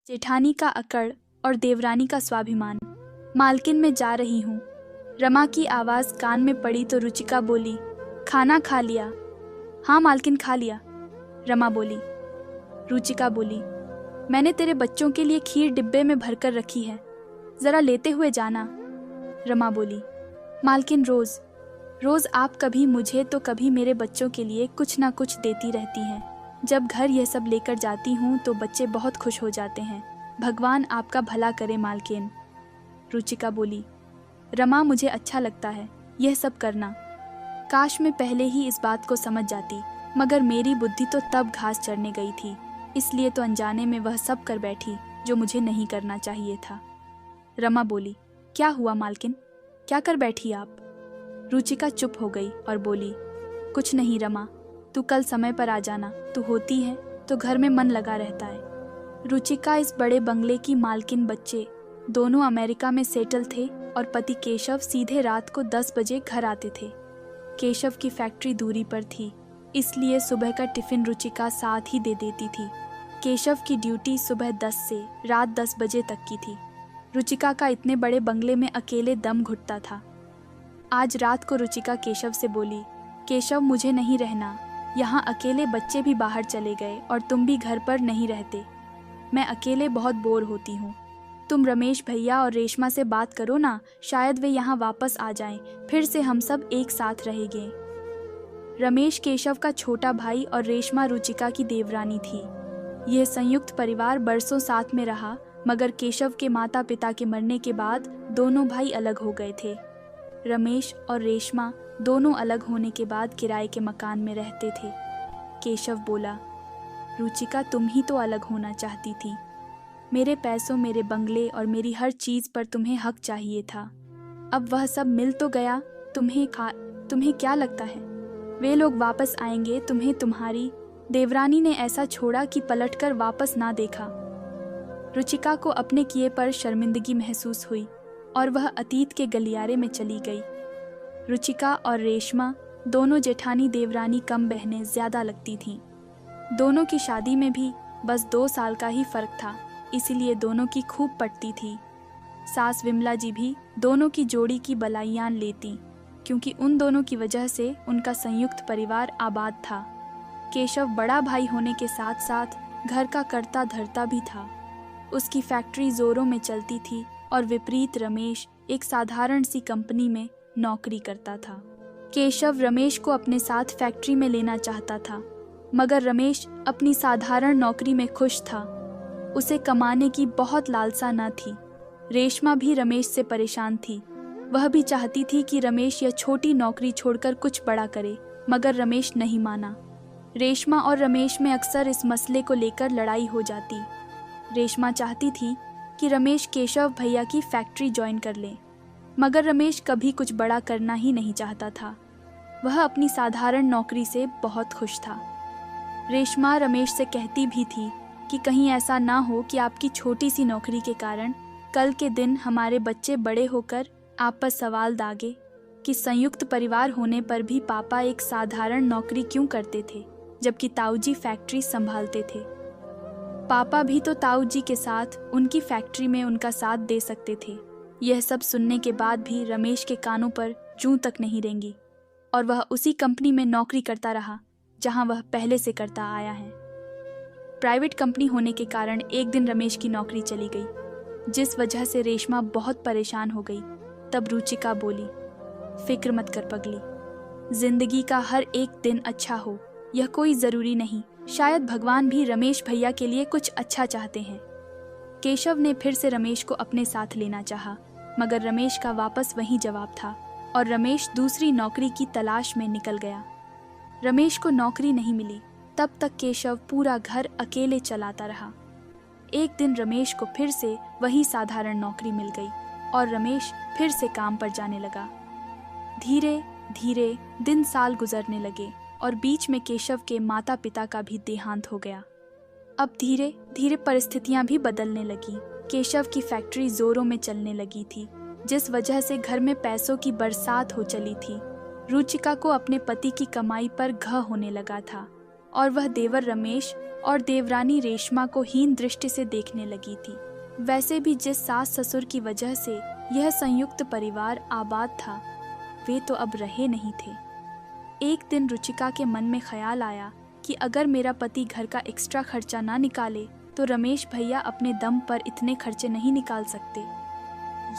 जेठानी का अकड़ और देवरानी का स्वाभिमान। मालकिन मैं जा रही हूँ। रमा की आवाज़ कान में पड़ी तो रुचिका बोली, खाना खा लिया? हाँ मालकिन, खा लिया, रमा बोली। रुचिका बोली, मैंने तेरे बच्चों के लिए खीर डिब्बे में भरकर रखी है, ज़रा लेते हुए जाना। रमा बोली, मालकिन रोज़ रोज़ आप कभी मुझे तो कभी मेरे बच्चों के लिए कुछ ना कुछ देती रहती हैं। जब घर यह सब लेकर जाती हूँ तो बच्चे बहुत खुश हो जाते हैं। भगवान आपका भला करे मालकिन। रुचिका बोली, रमा मुझे अच्छा लगता है यह सब करना। काश मैं पहले ही इस बात को समझ जाती, मगर मेरी बुद्धि तो तब घास चढ़ने गई थी, इसलिए तो अनजाने में वह सब कर बैठी जो मुझे नहीं करना चाहिए था। रमा बोली, क्या हुआ मालकिन, क्या कर बैठी आप? रुचिका चुप हो गई और बोली, कुछ नहीं रमा, तू कल समय पर आ जाना। तू होती है तो घर में मन लगा रहता है। रुचिका इस बड़े बंगले की मालकिन, बच्चे दोनों अमेरिका में सेटल थे और पति केशव सीधे रात को 10 बजे घर आते थे। केशव की फैक्ट्री दूरी पर थी, इसलिए सुबह का टिफिन रुचिका साथ ही दे देती थी। केशव की ड्यूटी सुबह 10 से रात 10 बजे तक की थी। रुचिका का इतने बड़े बंगले में अकेले दम घुटता था। आज रात को रुचिका केशव से बोली, केशव मुझे नहीं रहना, यहाँ अकेले बच्चे भी बाहर चले गए और तुम भी घर पर नहीं रहते। मैं अकेले बहुत बोर होती हूँ। तुम रमेश भैया और रेशमा से बात करो ना, शायद वे यहाँ वापस आ जाएं, फिर से हम सब एक साथ रहेंगे। रमेश केशव का छोटा भाई और रेशमा रुचिका की देवरानी थी। यह संयुक्त परिवार बरसों साथ में रहा, मगर केशव के माता पिता के मरने के बाद दोनों भाई अलग हो गए थे। रमेश और रेशमा दोनों अलग होने के बाद किराए के मकान में रहते थे। केशव बोला, रुचिका तुम ही तो अलग होना चाहती थी। मेरे पैसों, मेरे बंगले और मेरी हर चीज़ पर तुम्हें हक चाहिए था। अब वह सब मिल तो गया, तुम्हें क्या लगता है वे लोग वापस आएंगे? तुम्हें तुम्हारी देवरानी ने ऐसा छोड़ा कि पलटकर वापस ना देखा। रुचिका को अपने किए पर शर्मिंदगी महसूस हुई और वह अतीत के गलियारे में चली गई। रुचिका और रेशमा दोनों जेठानी देवरानी कम बहनें ज़्यादा लगती थीं। दोनों की शादी में भी बस 2 साल का ही फ़र्क था, इसीलिए दोनों की खूब पटती थी। सास विमला जी भी दोनों की जोड़ी की बलाइयान लेती, क्योंकि उन दोनों की वजह से उनका संयुक्त परिवार आबाद था। केशव बड़ा भाई होने के साथ साथ घर का कर्ता धर्ता भी था। उसकी फैक्ट्री जोरों में चलती थी और विपरीत रमेश एक साधारण सी कंपनी में नौकरी करता था। केशव रमेश को अपने साथ फैक्ट्री में लेना चाहता था, मगर रमेश अपनी साधारण नौकरी में खुश था। उसे कमाने की बहुत लालसा न थी। रेशमा भी रमेश से परेशान थी। वह भी चाहती थी कि रमेश यह छोटी नौकरी छोड़कर कुछ बड़ा करे, मगर रमेश नहीं माना। रेशमा और रमेश में अक्सर इस मसले को लेकर लड़ाई हो जाती। रेशमा चाहती थी कि रमेश केशव भैया की फैक्ट्री ज्वाइन कर ले, मगर रमेश कभी कुछ बड़ा करना ही नहीं चाहता था। वह अपनी साधारण नौकरी से बहुत खुश था। रेशमा रमेश से कहती भी थी कि कहीं ऐसा ना हो कि आपकी छोटी सी नौकरी के कारण कल के दिन हमारे बच्चे बड़े होकर आप पर सवाल दागे कि संयुक्त परिवार होने पर भी पापा एक साधारण नौकरी क्यों करते थे, जबकि ताऊजी फैक्ट्री संभालते थे। पापा भी तो ताऊजी के साथ उनकी फैक्ट्री में उनका साथ दे सकते थे। यह सब सुनने के बाद भी रमेश के कानों पर जूं तक नहीं रेंगी और वह उसी कंपनी में नौकरी करता रहा जहां वह पहले से करता आया है। प्राइवेट कंपनी होने के कारण एक दिन रमेश की नौकरी चली गई, जिस वजह से रेशमा बहुत परेशान हो गई। तब रुचिका बोली, फिक्र मत कर पगली, जिंदगी का हर एक दिन अच्छा हो यह कोई ज़रूरी नहीं। शायद भगवान भी रमेश भैया के लिए कुछ अच्छा चाहते हैं। केशव ने फिर से रमेश को अपने साथ लेना चाहा, मगर रमेश का वापस वही जवाब था और रमेश दूसरी नौकरी की तलाश में निकल गया। रमेश को नौकरी नहीं मिली, तब तक केशव पूरा घर अकेले चलाता रहा। एक दिन रमेश को फिर से वही साधारण नौकरी मिल गई और रमेश फिर से काम पर जाने लगा। धीरे धीरे दिन साल गुजरने लगे और बीच में केशव के माता पिता का भी देहांत हो गया। अब धीरे धीरे परिस्थितियां भी बदलने लगी। केशव की फैक्ट्री जोरों में चलने लगी थी, जिस वजह से घर में पैसों की बरसात हो चली थी। रुचिका को अपने पति की कमाई पर घ होने लगा था और वह देवर रमेश और देवरानी रेशमा को हीन दृष्टि से देखने लगी थी। वैसे भी जिस सास ससुर की वजह से यह संयुक्त परिवार आबाद था, वे तो अब रहे नहीं थे। एक दिन रुचिका के मन में ख्याल आया कि अगर मेरा पति घर का एक्स्ट्रा खर्चा ना निकाले तो रमेश भैया अपने दम पर इतने खर्चे नहीं निकाल सकते।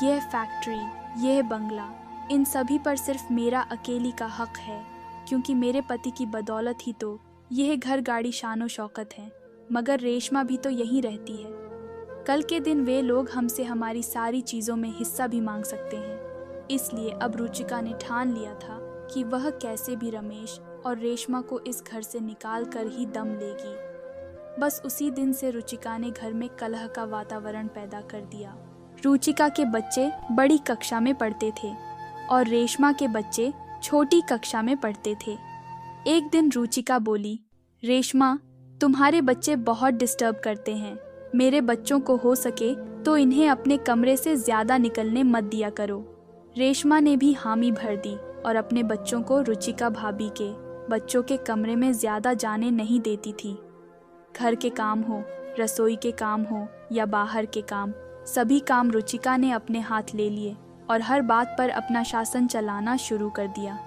यह फैक्ट्री, यह बंगला, इन सभी पर सिर्फ मेरा अकेली का हक है, क्योंकि मेरे पति की बदौलत ही तो यह घर गाड़ी शानो शौकत है। मगर रेशमा भी तो यहीं रहती है। कल के दिन वे लोग हमसे हमारी सारी चीज़ों में हिस्सा भी मांग सकते हैं। इसलिए अब रुचिका ने ठान लिया था कि वह कैसे भी रमेश और रेशमा को इस घर से निकाल कर ही दम लेगी। बस उसी दिन से रुचिका ने घर में कलह का वातावरण पैदा कर दिया। रुचिका के बच्चे बड़ी कक्षा में पढ़ते थे और रेशमा के बच्चे छोटी कक्षा में पढ़ते थे। एक दिन रुचिका बोली, रेशमा, तुम्हारे बच्चे बहुत डिस्टर्ब करते हैं। मेरे बच्चों को हो सके तो इन्हें अपने कमरे से ज़्यादा निकलने मत दिया करो। रेशमा ने भी हामी भर दी और अपने बच्चों को रुचिका भाभी के बच्चों के कमरे में ज़्यादा जाने नहीं देती थी। घर के काम हो, रसोई के काम हो या बाहर के काम, सभी काम रुचिका ने अपने हाथ ले लिए और हर बात पर अपना शासन चलाना शुरू कर दिया।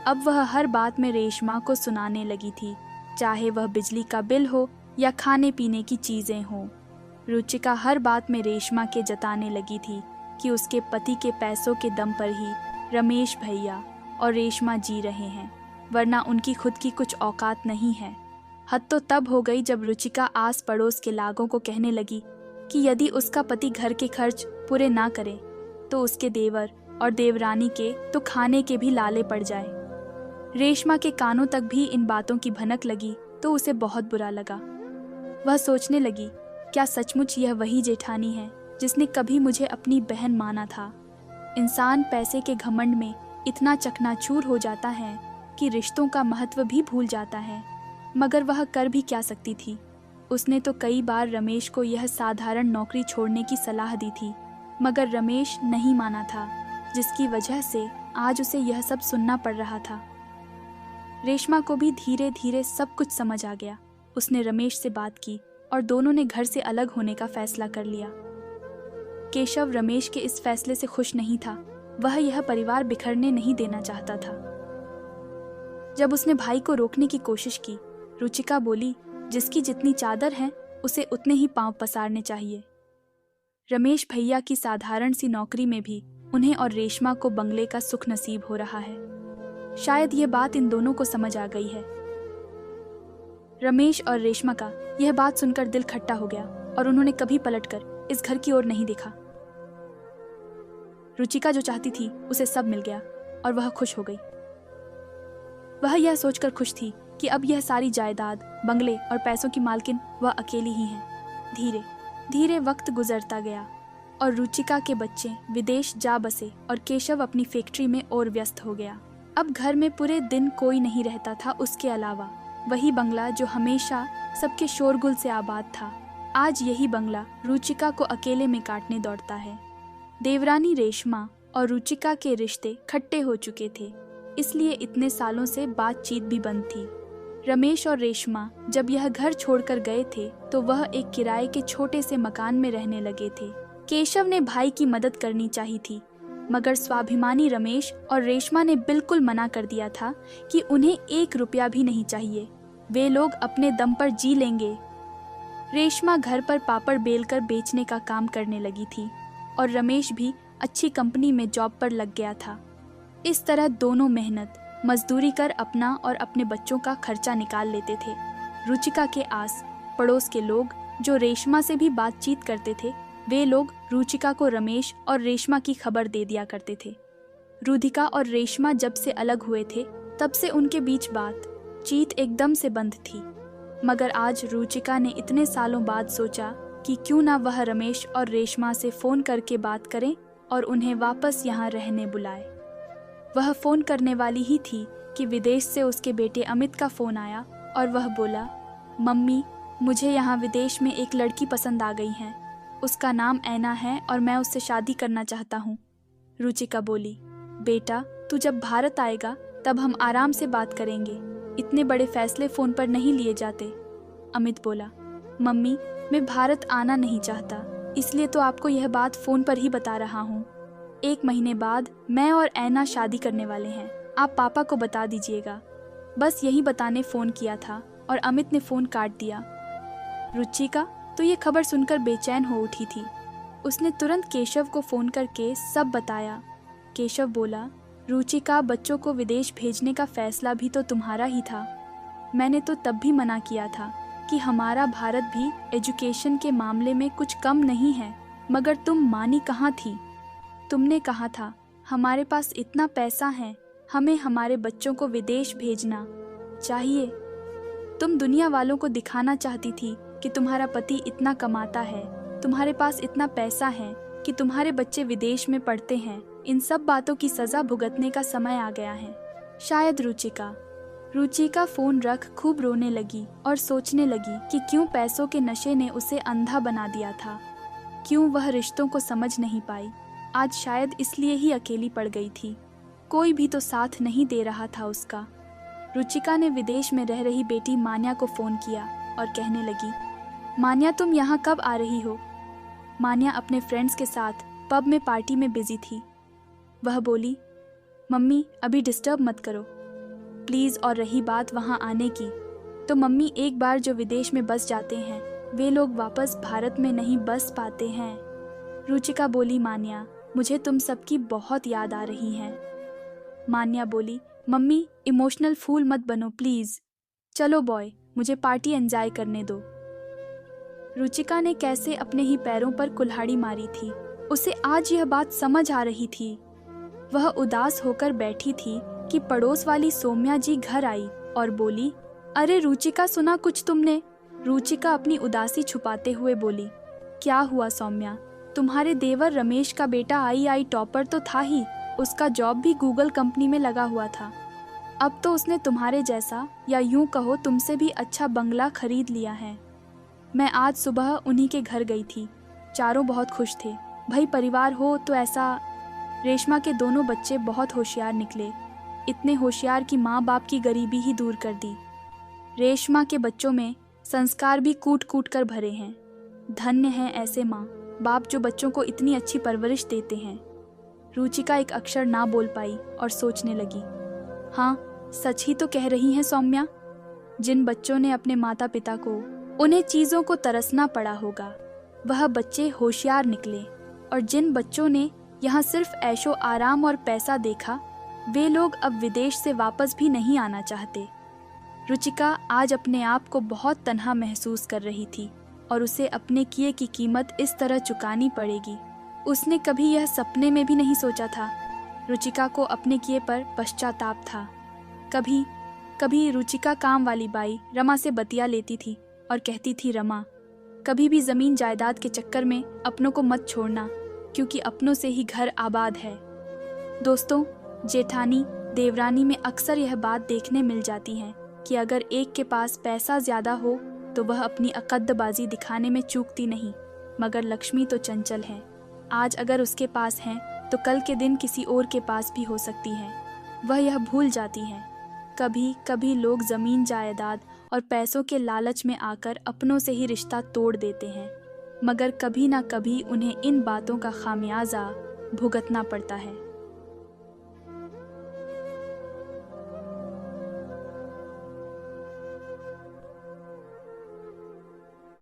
अब वह हर बात में रेशमा को सुनाने लगी थी, चाहे वह बिजली का बिल हो या खाने पीने की चीज़ें हों। रुचिका हर बात में रेशमा के जताने लगी थी कि उसके पति के पैसों के दम पर ही रमेश भैया और रेशमा जी रहे हैं, वरना उनकी खुद की कुछ औकात नहीं है। हद तो तब हो गई जब रुचिका आस पड़ोस के लागों को कहने लगी कि यदि उसका पति घर के खर्च पूरे ना करे तो उसके देवर और देवरानी के तो खाने के भी लाले पड़ जाए। रेशमा के कानों तक भी इन बातों की भनक लगी तो उसे बहुत बुरा लगा। वह सोचने लगी, क्या सचमुच यह वही जेठानी है जिसने कभी मुझे अपनी बहन माना था। इंसान पैसे के घमंड में इतना चकनाचूर हो जाता है कि रिश्तों का महत्व भी भूल जाता है। मगर वह कर भी क्या सकती थी। उसने तो कई बार रमेश को यह साधारण नौकरी छोड़ने की सलाह दी थी, मगर रमेश नहीं माना था, जिसकी वजह से आज उसे यह सब सुनना पड़ रहा था। रेशमा को भी धीरे धीरे सब कुछ समझ आ गया। उसने रमेश से बात की और दोनों ने घर से अलग होने का फैसला कर लिया। केशव रमेश के इस फैसले से खुश नहीं था। वह यह परिवार बिखरने नहीं देना चाहता था। जब उसने भाई को रोकने की कोशिश की, रुचिका बोली, जिसकी जितनी चादर है उसे उतने ही पांव पसारने चाहिए। रमेश भैया की साधारण सी नौकरी में भी उन्हें और रेशमा को बंगले का सुख नसीब हो रहा है। शायद यह बात इन दोनों को समझ आ गई है। रमेश और रेशमा का यह बात सुनकर दिल खट्टा हो गया और उन्होंने कभी पलटकर इस घर की ओर नहीं देखा। रुचिका जो चाहती थी उसे सब मिल गया और वह खुश हो गई। वह यह सोचकर खुश थी कि अब यह सारी जायदाद, बंगले और पैसों की मालकिन वह अकेली ही है। धीरे धीरे वक्त गुजरता गया और रुचिका के बच्चे विदेश जा बसे और केशव अपनी फैक्ट्री में और व्यस्त हो गया। अब घर में पूरे दिन कोई नहीं रहता था उसके अलावा वही बंगला जो हमेशा सबके शोरगुल से आबाद था। आज यही बंगला रुचिका को अकेले में काटने दौड़ता है। देवरानी रेशमा और रुचिका के रिश्ते खट्टे हो चुके थे, इसलिए इतने सालों से बातचीत भी बंद थी। रमेश और रेशमा जब यह घर छोड़कर गए थे तो वह एक किराए के छोटे से मकान में रहने लगे थे। केशव ने भाई की मदद करनी चाहिए थी, मगर स्वाभिमानी रमेश और रेशमा ने बिल्कुल मना कर दिया था कि उन्हें 1 रुपया भी नहीं चाहिए, वे लोग अपने दम पर जी लेंगे। रेशमा घर पर पापड़ बेलकर बेचने का काम करने लगी थी और रमेश भी अच्छी कंपनी में जॉब पर लग गया था। इस तरह दोनों मेहनत मजदूरी कर अपना और अपने बच्चों का खर्चा निकाल लेते थे। रुचिका के आस पड़ोस के लोग जो रेशमा से भी बातचीत करते थे, वे लोग रुचिका को रमेश और रेशमा की खबर दे दिया करते थे। रुधिका और रेशमा जब से अलग हुए थे तब से उनके बीच बातचीत एकदम से बंद थी। मगर आज रुचिका ने इतने सालों बाद सोचा कि क्यों ना वह रमेश और रेशमा से फ़ोन करके बात करें और उन्हें वापस यहाँ रहने बुलाए। वह फ़ोन करने वाली ही थी कि विदेश से उसके बेटे अमित का फ़ोन आया और वह बोला, मम्मी, मुझे यहाँ विदेश में एक लड़की पसंद आ गई है। उसका नाम ऐना है और मैं उससे शादी करना चाहता हूँ। रुचिका बोली, बेटा, तू जब भारत आएगा तब हम आराम से बात करेंगे। इतने बड़े फैसले फ़ोन पर नहीं लिए जाते। अमित बोला, मम्मी मैं भारत आना नहीं चाहता, इसलिए तो आपको यह बात फ़ोन पर ही बता रहा हूँ। 1 महीने बाद मैं और ऐना शादी करने वाले हैं, आप पापा को बता दीजिएगा। बस यही बताने फ़ोन किया था और अमित ने फ़ोन काट दिया। रुचिका तो ये खबर सुनकर बेचैन हो उठी थी। उसने तुरंत केशव को फ़ोन करके सब बताया। केशव बोला, रुचिका बच्चों को विदेश भेजने का फैसला भी तो तुम्हारा ही था। मैंने तो तब भी मना किया था कि हमारा भारत भी एजुकेशन के मामले में कुछ कम नहीं है, मगर तुम मानी कहाँ थी। तुमने कहा था हमारे पास इतना पैसा है, हमें हमारे बच्चों को विदेश भेजना चाहिए। तुम दुनिया वालों को दिखाना चाहती थी कि तुम्हारा पति इतना कमाता है, तुम्हारे पास इतना पैसा है कि तुम्हारे बच्चे विदेश में पढ़ते हैं। इन सब बातों की सज़ा भुगतने का समय आ गया है। शायद रुचिका फ़ोन रख खूब रोने लगी और सोचने लगी कि क्यों पैसों के नशे ने उसे अंधा बना दिया था, क्यों वह रिश्तों को समझ नहीं पाई। आज शायद इसलिए ही अकेली पड़ गई थी, कोई भी तो साथ नहीं दे रहा था उसका। रुचिका ने विदेश में रह रही बेटी मान्या को फ़ोन किया और कहने लगी, मान्या तुम यहाँ कब आ रही हो। मान्या अपने फ्रेंड्स के साथ पब में पार्टी में बिजी थी। वह बोली, मम्मी अभी डिस्टर्ब मत करो प्लीज़, और रही बात वहाँ आने की, तो मम्मी एक बार जो विदेश में बस जाते हैं वे लोग वापस भारत में नहीं बस पाते हैं। रुचिका बोली, मान्या मुझे तुम सबकी बहुत याद आ रही है। मान्या बोली, मम्मी इमोशनल फूल मत बनो प्लीज़, चलो बॉय मुझे पार्टी एंजॉय करने दो। रुचिका ने कैसे अपने ही पैरों पर कुल्हाड़ी मारी थी। उसे आज यह बात समझ आ रही थी। वह उदास होकर बैठी थी कि पड़ोस वाली सौम्या जी घर आई और बोली, अरे रुचिका सुना कुछ तुमने। रुचिका अपनी उदासी छुपाते हुए बोली, क्या हुआ सौम्या, तुम्हारे देवर रमेश का बेटा आई टॉपर तो था ही, उसका जॉब भी गूगल कंपनी में लगा हुआ था। अब तो उसने तुम्हारे जैसा, या यूं कहो तुमसे भी अच्छा बंगला खरीद लिया है। मैं आज सुबह उन्हीं के घर गई थी, चारों बहुत खुश थे। भाई परिवार हो तो ऐसा। रेशमा के दोनों बच्चे बहुत होशियार निकले, इतने होशियार कि माँ बाप की गरीबी ही दूर कर दी। रेशमा के बच्चों में संस्कार भी कूट कूट कर भरे हैं। धन्य हैं ऐसे माँ बाप जो बच्चों को इतनी अच्छी परवरिश देते हैं। रुचिका एक अक्षर ना बोल पाई और सोचने लगी, हाँ सच ही तो कह रही हैं सौम्या। जिन बच्चों ने अपने माता पिता को उन्हें चीज़ों को तरसना पड़ा होगा, वह बच्चे होशियार निकले, और जिन बच्चों ने यहाँ सिर्फ ऐशो आराम और पैसा देखा, वे लोग अब विदेश से वापस भी नहीं आना चाहते। रुचिका आज अपने आप को बहुत तन्हा महसूस कर रही थी और उसे अपने किए की कीमत इस तरह चुकानी पड़ेगी। उसने कभी यह सपने में भी नहीं सोचा था। रुचिका को अपने किए पर पश्चाताप था। कभी कभी रुचिका काम वाली बाई रमा से बतिया लेती थी और कहती थी, रमा कभी भी ज़मीन जायदाद के चक्कर में अपनों को मत छोड़ना, क्योंकि अपनों से ही घर आबाद है। दोस्तों, जेठानी देवरानी में अक्सर यह बात देखने मिल जाती है कि अगर एक के पास पैसा ज़्यादा हो तो वह अपनी अकद्दबाजी दिखाने में चूकती नहीं, मगर लक्ष्मी तो चंचल है। आज अगर उसके पास हैं तो कल के दिन किसी और के पास भी हो सकती है। वह यह भूल जाती है। कभी कभी लोग ज़मीन जायदाद और पैसों के लालच में आकर अपनों से ही रिश्ता तोड़ देते हैं, मगर कभी ना कभी उन्हें इन बातों का खामियाजा भुगतना पड़ता है।